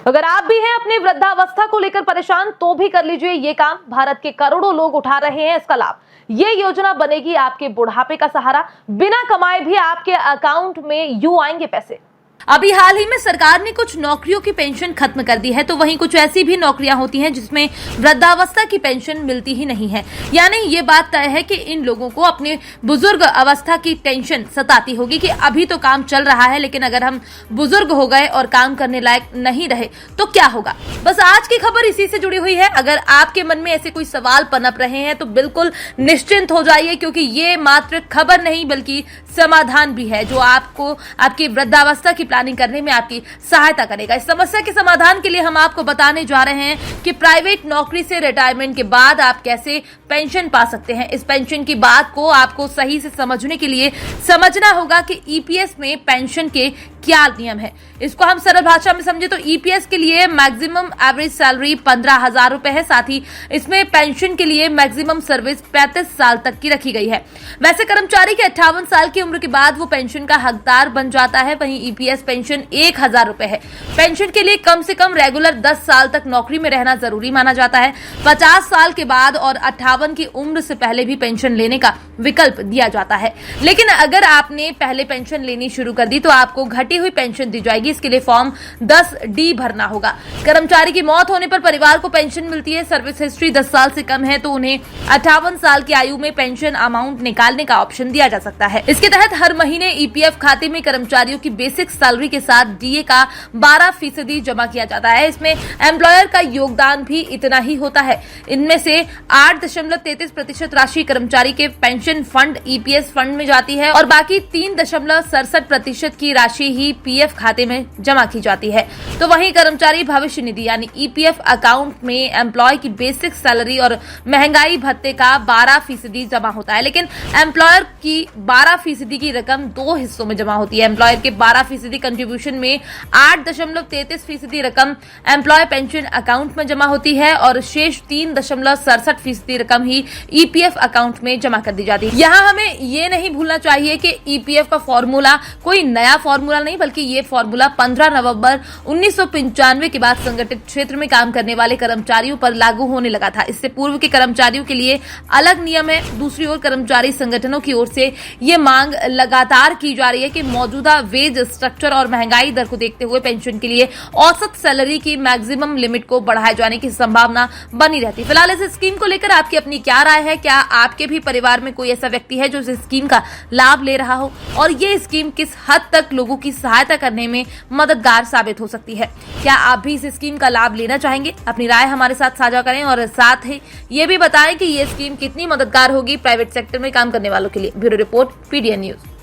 अगर आप भी हैं अपनी वृद्धावस्था को लेकर परेशान तो भी कर लीजिए ये काम। भारत के करोड़ों लोग उठा रहे हैं इसका लाभ। ये योजना बनेगी आपके बुढ़ापे का सहारा। बिना कमाए भी आपके अकाउंट में यूं आएंगे पैसे। अभी हाल ही में सरकार ने कुछ नौकरियों की पेंशन खत्म कर दी है, तो वहीं कुछ ऐसी भी नौकरियां होती हैं जिसमें वृद्धावस्था की पेंशन मिलती ही नहीं है। यानी ये बात तय है कि इन लोगों को अपने बुजुर्ग अवस्था की टेंशन सताती होगी कि अभी तो काम चल रहा है, लेकिन अगर हम बुजुर्ग हो गए और काम करने लायक नहीं रहे तो क्या होगा। बस आज की खबर इसी से जुड़ी हुई है। अगर आपके मन में ऐसे कोई सवाल पनप रहे हैं तो बिल्कुल निश्चिंत हो जाइए, क्योंकि ये मात्र खबर नहीं बल्कि समाधान भी है जो आपको आपकी वृद्धावस्था की प्लानिंग करने में आपकी सहायता करेगा। इस समस्या के समाधान के लिए हम आपको बताने जा रहे हैं कि प्राइवेट नौकरी से रिटायरमेंट के बाद आप कैसे पेंशन पा सकते हैं। इस पेंशन की बात को आपको सही से समझने के लिए समझना होगा कि ईपीएस में पेंशन के क्या नियम है। इसको हम सरल भाषा में समझे तो ईपीएस के लिए मैक्सिमम एवरेज सैलरी 15,000 रुपए है। साथ ही इसमें पेंशन के लिए मैक्सिमम सर्विस 35 साल तक की रखी गई है। वैसे कर्मचारी के 58 साल की उम्र के बाद वो पेंशन का हकदार बन जाता है। वहीं ईपीएस पेंशन 1,000 रुपए है। पेंशन के लिए कम से कम रेगुलर 10 साल तक नौकरी में रहना जरूरी माना जाता है। 50 साल के बाद और 58 की उम्र से पहले भी पेंशन लेने का विकल्प दिया जाता है। लेकिन अगर आपने पहले पेंशन लेनी शुरू कर दी तो आपको घटी हुई पेंशन दी जाएगी। इसके लिए फॉर्म 10D भरना होगा। कर्मचारी की मौत होने पर परिवार को पेंशन मिलती है। सर्विस हिस्ट्री 10 साल से कम है तो उन्हें 58 साल की आयु में पेंशन अमाउंट निकालने का ऑप्शन दिया जा सकता है। इसके तहत हर महीने ईपीएफ खाते में कर्मचारियों की बेसिक सैलरी के साथ डीए का 12% जमा किया जाता है। इसमें एम्प्लॉयर का योगदान भी इतना ही होता है। इनमें से 8.33% राशि कर्मचारी के पेंशन फंड ईपीएस फंड में जाती है और बाकी 3.67% की राशि ही पीएफ खाते में जमा की जाती है। तो वहीं कर्मचारी भविष्य निधि यानी ईपीएफ अकाउंट में एम्प्लॉय की बेसिक सैलरी और महंगाई भत्ते का 12% जमा होता है। लेकिन एम्प्लॉयर की 12% की रकम 2 हिस्सों में जमा होती है। एम्प्लॉयर के 12% कंट्रीब्यूशन में 8.33% रकम एम्प्लॉय पेंशन अकाउंट में जमा होती है और शेष 3.67% रकम ही ईपीएफ अकाउंट में जमा कर दी जाती है। यहाँ हमें ये नहीं भूलना चाहिए कि ईपीएफ का फॉर्मूला कोई नया फॉर्मूला नहीं, बल्कि ये फॉर्मूला 15 नवंबर 1995 के बाद संगठित क्षेत्र में काम करने वाले कर्मचारियों पर लागू होने लगा था। इससे पूर्व के कर्मचारियों के लिए अलग नियम है। दूसरी ओर कर्मचारी संगठनों की ओर से ये मांग लगातार की जा रही है कि मौजूदा वेज स्ट्रक्चर और महंगाई दर को देखते हुए पेंशन के लिए औसत सैलरी की मैक्सिमम लिमिट को बढ़ाए जाने की संभावना बनी रहती है। फिलहाल इस स्कीम को लेकर आपकी अपनी क्या राय है? क्या आपके भी परिवार में कोई ऐसा व्यक्ति है जो इस स्कीम का लाभ ले रहा हो, और ये स्कीम किस हद तक लोगों की सहायता करने में मददगार साबित हो सकती है? क्या आप भी इस स्कीम का लाभ लेना चाहेंगे? अपनी राय हमारे साथ साझा करें और साथ ही ये भी बताएं कि ये स्कीम कितनी मददगार होगी प्राइवेट सेक्टर में काम करने वालों के लिए। Bureau report, PDN news.